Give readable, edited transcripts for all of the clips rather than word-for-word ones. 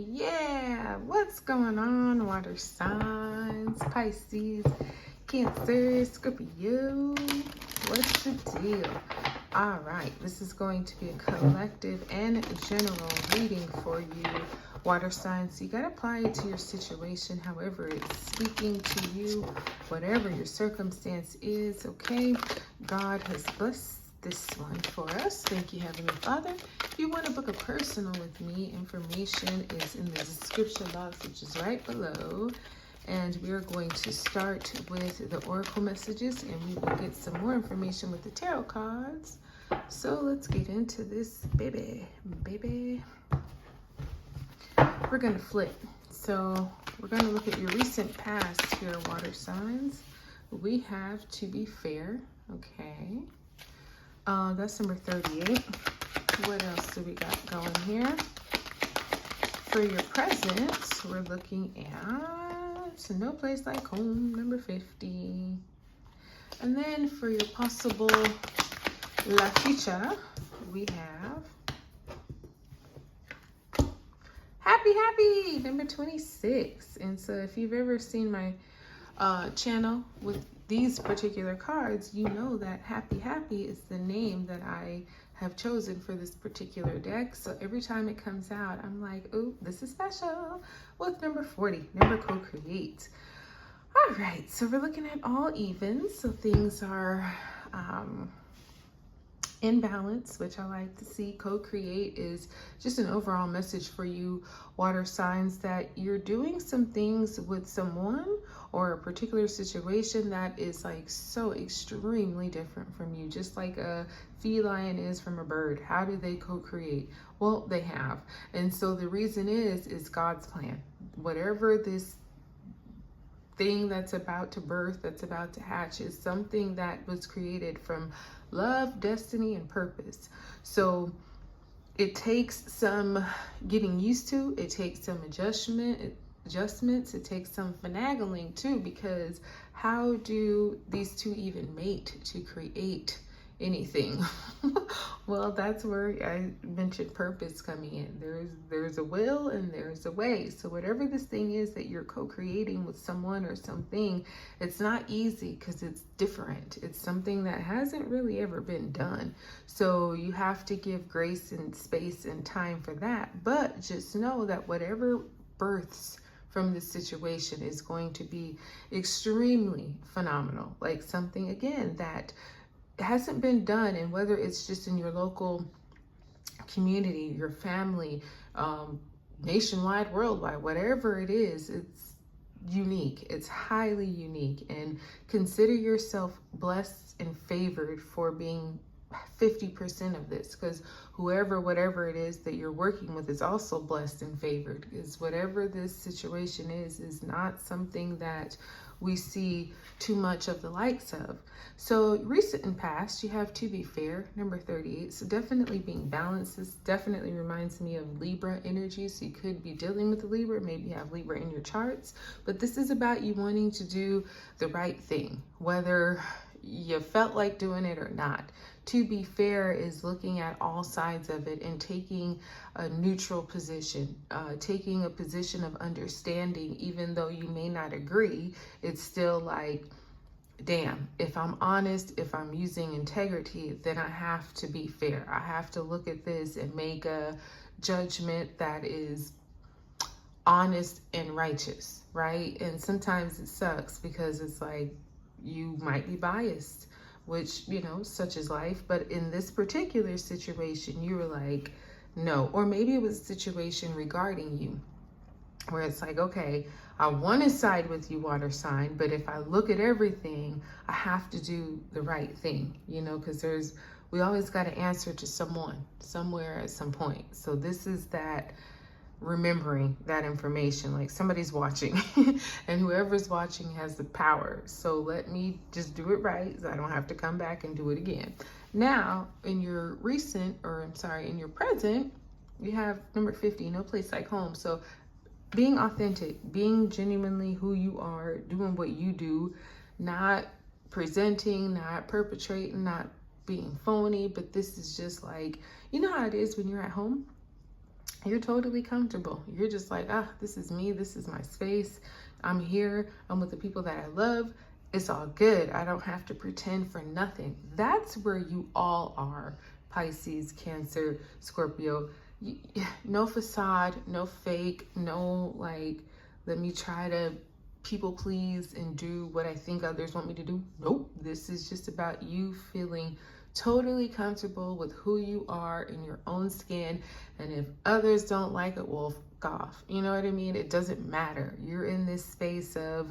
Yeah, what's going on, water signs, Pisces, Cancer, Scorpio You? What's the deal? All right, this is going to be a collective and general reading for you, water signs. You got to apply it to your situation, however it's speaking to you, whatever your circumstance is, okay? God has blessed this one for us. Thank you, Heavenly Father. If you want to book a personal with me, information is in the description box, which is right below. And we are going to start with the oracle messages, and we will get some more information with the tarot cards. So let's get into this, baby. We're going to flip. So we're going to look at your recent past here, water signs. We have to be fair, okay? That's number 38. What else do we got going here? For your present, we're looking at No Place Like Home, number 50. And then for your possible La Ficha, we have Happy, number 26. And so if you've ever seen my channel with these particular cards, you know that Happy is the name that I have chosen for this particular deck. So every time it comes out, I'm like, oh, this is special. With number 40, number co-create. All right, so we're looking at all evens. So things are in balance, which I like to see. Co-create is just an overall message for you, water signs, that you're doing some things with someone or a particular situation that is like so extremely different from you, just like a feline is from a bird. How do they co-create? Well, they have. And so the reason is God's plan. Whatever this thing that's about to birth, that's about to hatch, is something that was created from love, destiny, and purpose. So it takes some getting used to, it takes some adjustments, it takes some finagling too, because how do these two even mate to create anything? Well, that's where I mentioned purpose coming in. There's a will and there's a way. So whatever this thing is that you're co-creating with someone or something, it's not easy because it's different. It's something that hasn't really ever been done. So you have to give grace and space and time for that. But just know that whatever births from this situation is going to be extremely phenomenal. Like something, again, that hasn't been done, and whether it's just in your local community, your family, nationwide, worldwide, whatever it is, it's unique. It's highly unique, and consider yourself blessed and favored for being 50% of this, because whatever it is that you're working with is also blessed and favored, because whatever this situation is not something that we see too much of the likes of. So recent and past, you have to be fair, number 38. So definitely being balanced. This definitely reminds me of Libra energy. So you could be dealing with a Libra, maybe you have Libra in your charts, but this is about you wanting to do the right thing, whether you felt like doing it or not. To be fair is looking at all sides of it and taking a neutral position, taking a position of understanding. Even though you may not agree, it's still like, damn, if I'm honest, if I'm using integrity, then I have to be fair. I have to look at this and make a judgment that is honest and righteous, right? And sometimes it sucks because it's like you might be biased, which, you know, such is life. But in this particular situation, you were like, no. Or maybe it was a situation regarding you where it's like, okay, I want to side with you, water sign, but if I look at everything, I have to do the right thing, you know, because we always got to answer to someone, somewhere at some point. So this is that remembering that information, like somebody's watching and whoever's watching has the power. So let me just do it right, so I don't have to come back and do it again. Now, in your in your present, you have number 50, No Place Like Home. So being authentic, being genuinely who you are, doing what you do, not presenting, not perpetrating, not being phony, but this is just like, you know how it is when you're at home You're totally comfortable. You're just like, ah, this is me. This is my space. I'm here. I'm with the people that I love. It's all good. I don't have to pretend for nothing. That's where you all are, Pisces, Cancer, Scorpio. No facade, no fake, no like, let me try to people please and do what I think others want me to do. Nope. This is just about you feeling totally comfortable with who you are in your own skin. And if others don't like it, well, fuck off. You know what I mean? It doesn't matter. You're in this space of,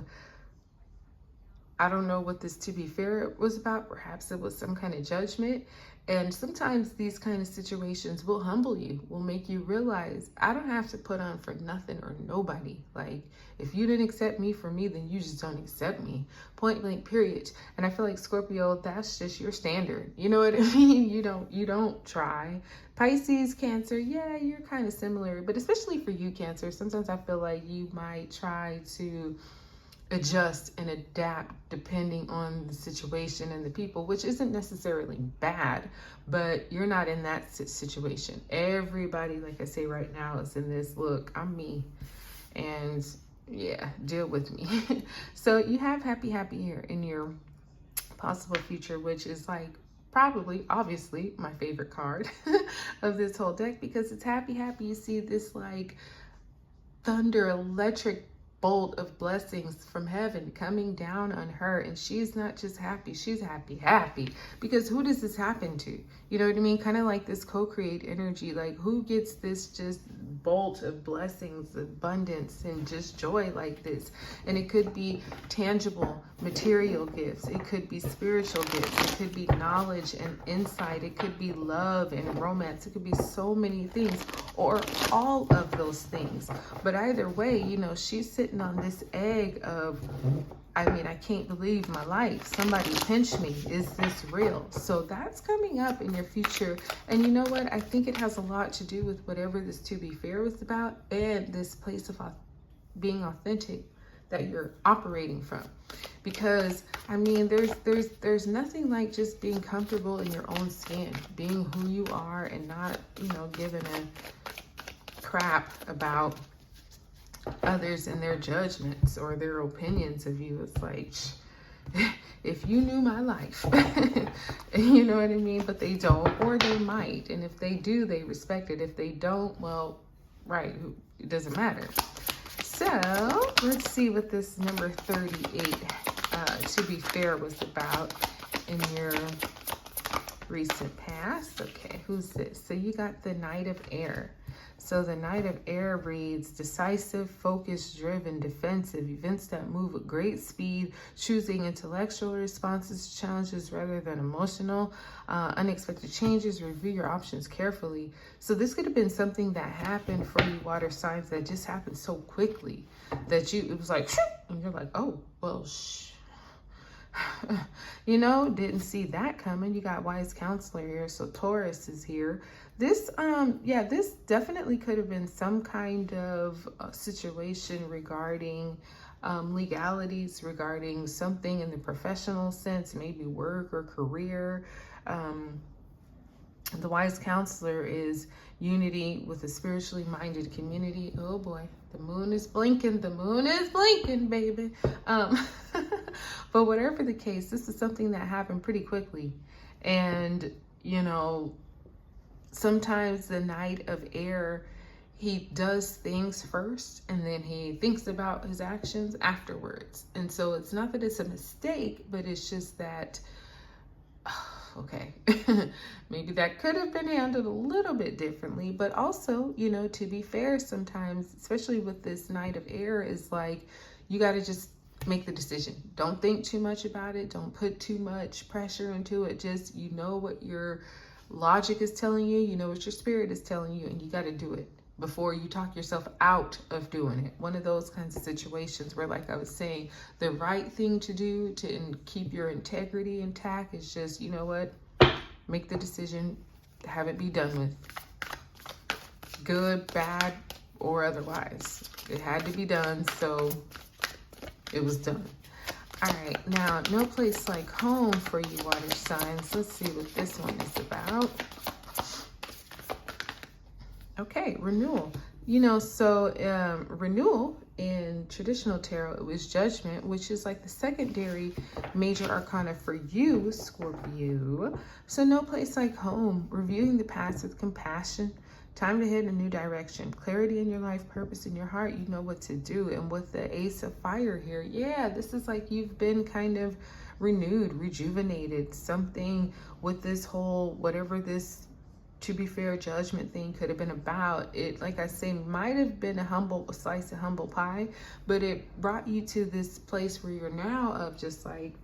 I don't know what this to be fair was about. Perhaps it was some kind of judgment. And sometimes these kind of situations will humble you, will make you realize I don't have to put on for nothing or nobody. Like, if you didn't accept me for me, then you just don't accept me. Point blank, period. And I feel like Scorpio, that's just your standard. You know what I mean? You don't try. Pisces, Cancer, yeah, you're kind of similar. But especially for you, Cancer, sometimes I feel like you might try to adjust and adapt depending on the situation and the people, which isn't necessarily bad, but you're not in that situation. Everybody, like I say right now, is in this, look, I'm me, and yeah, deal with me. So you have happy here in your possible future, which is like probably, obviously, my favorite card of this whole deck, because it's happy. You see this like thunder, electric bolt of blessings from heaven coming down on her, and she's not just happy, she's happy, because who does this happen to? You know what I mean? Kind of like this co-create energy, like who gets this just bolt of blessings, abundance, and just joy like this? And it could be tangible material gifts, it could be spiritual gifts, it could be knowledge and insight, it could be love and romance, it could be so many things, or all of those things. But either way, you know, she's sitting on this egg of, I mean, I can't believe my life. Somebody pinched me. Is this real? So that's coming up in your future. And you know what? I think it has a lot to do with whatever this to be fair was about, and this place of being authentic that you're operating from. Because I mean, there's nothing like just being comfortable in your own skin, being who you are, and not, you know, giving a crap about others and their judgments or their opinions of you. It's like, if you knew my life, you know what I mean? But they don't, or they might. And if they do, they respect it. If they don't, well, right, it doesn't matter. So let's see what this number 38, to be fair, was about in your recent past. Okay, who's this? So you got the Knight of Air. So the Knight of Air reads decisive, focused, driven, defensive, events that move with great speed, choosing intellectual responses to challenges rather than emotional, unexpected changes, review your options carefully. So this could have been something that happened for you water signs that just happened so quickly that it was like, and you're like, oh, well, you know, didn't see that coming. You got wise counselor here, so Taurus is here. This this definitely could have been some kind of situation regarding legalities, regarding something in the professional sense, maybe work or career. The wise counselor is unity with a spiritually minded community. Oh boy, the moon is blinking, baby. But whatever the case, this is something that happened pretty quickly. And, you know, sometimes the Knight of Air, he does things first and then he thinks about his actions afterwards. And so it's not that it's a mistake, but it's just that, okay, maybe that could have been handled a little bit differently. But also, you know, to be fair, sometimes, especially with this Knight of Air, is like, you got to just make the decision. Don't think too much about it. Don't put too much pressure into it. Just, you know what your logic is telling you, you know what your spirit is telling you, and you got to do it before you talk yourself out of doing it. One of those kinds of situations where, like I was saying, the right thing to do to keep your integrity intact is just, you know what, make the decision, have it be done with. Good, bad, or otherwise. It had to be done, so it was done. All right, now, no place like home for you water signs. Let's see what this one is about. Okay, renewal. Renewal in traditional tarot, it was judgment, which is like the secondary major arcana for you, Scorpio. So no place like home, reviewing the past with compassion, time to head in a new direction, clarity in your life, purpose in your heart, you know what to do. And with the Ace of Fire here, yeah, this is like you've been kind of renewed, rejuvenated, something with this whole, whatever this, to be fair, judgment thing could have been about. It, like I say, might have been a slice of humble pie, but it brought you to this place where you're now of just like,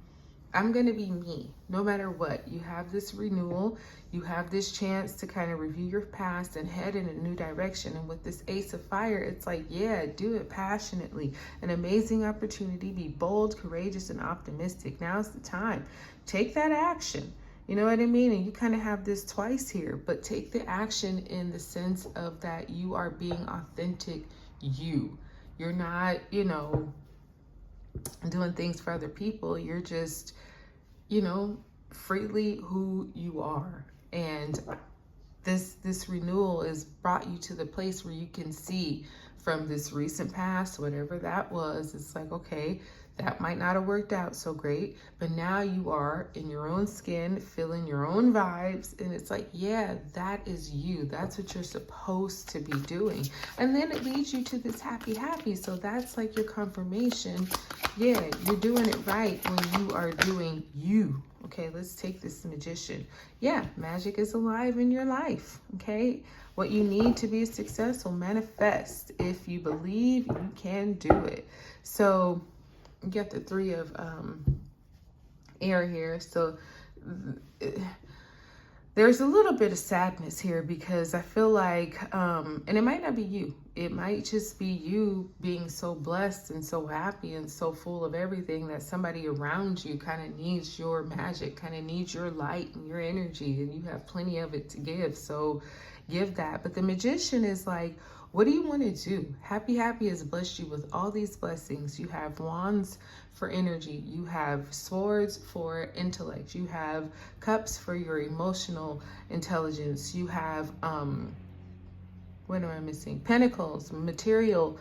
I'm going to be me no matter what. You have this renewal, you have this chance to kind of review your past and head in a new direction. And with this Ace of Fire, it's like, yeah, do it passionately. An amazing opportunity. Be bold, courageous, and optimistic. Now's the time. Take that action. You know what I mean? And you kind of have this twice here, but take the action in the sense of that you are being authentic you. You're not, doing things for other people. You're just, freely who you are. And this renewal has brought you to the place where you can see from this recent past, whatever that was, it's like, okay, that might not have worked out so great, but now you are in your own skin, feeling your own vibes, and it's like, yeah, that is you. That's what you're supposed to be doing. And then it leads you to this happy. So that's like your confirmation. Yeah, you're doing it right when you are doing you. Okay, let's take this Magician. Yeah, magic is alive in your life. Okay, what you need to be successful, manifest. If you believe, you can do it. So you get the Three of air here. So there's a little bit of sadness here because I feel like, and it might not be you. It might just be you being so blessed and so happy and so full of everything that somebody around you kind of needs your magic, kind of needs your light and your energy, and you have plenty of it to give. So give that. But the Magician is like, what do you want to do? Happy has blessed you with all these blessings. You have wands for energy. You have swords for intellect. You have cups for your emotional intelligence. You have, what am I missing? Pentacles, material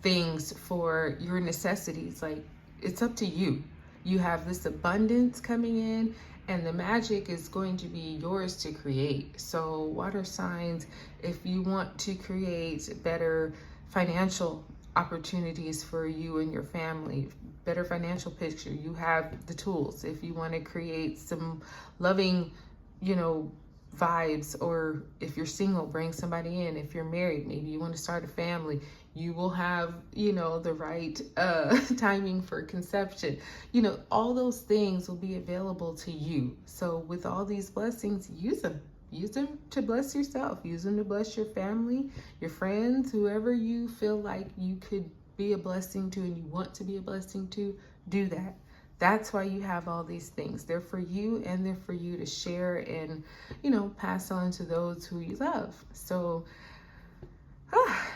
things for your necessities. Like, it's up to you. You have this abundance coming in, and the magic is going to be yours to create. So water signs, if you want to create better financial opportunities for you and your family, better financial picture, you have the tools. If you want to create some loving, vibes, or if you're single, bring somebody in. If you're married, maybe you want to start a family, you will have, the right timing for conception. All those things will be available to you. So with all these blessings, use them. Use them to bless yourself. Use them to bless your family, your friends, whoever you feel like you could be a blessing to and you want to be a blessing to, do that. That's why you have all these things. They're for you, and they're for you to share and, pass on to those who you love. So,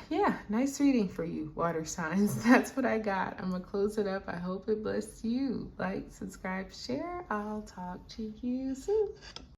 yeah, nice reading for you, water signs. That's what I got. I'm going to close it up. I hope it blessed you. Like, subscribe, share. I'll talk to you soon.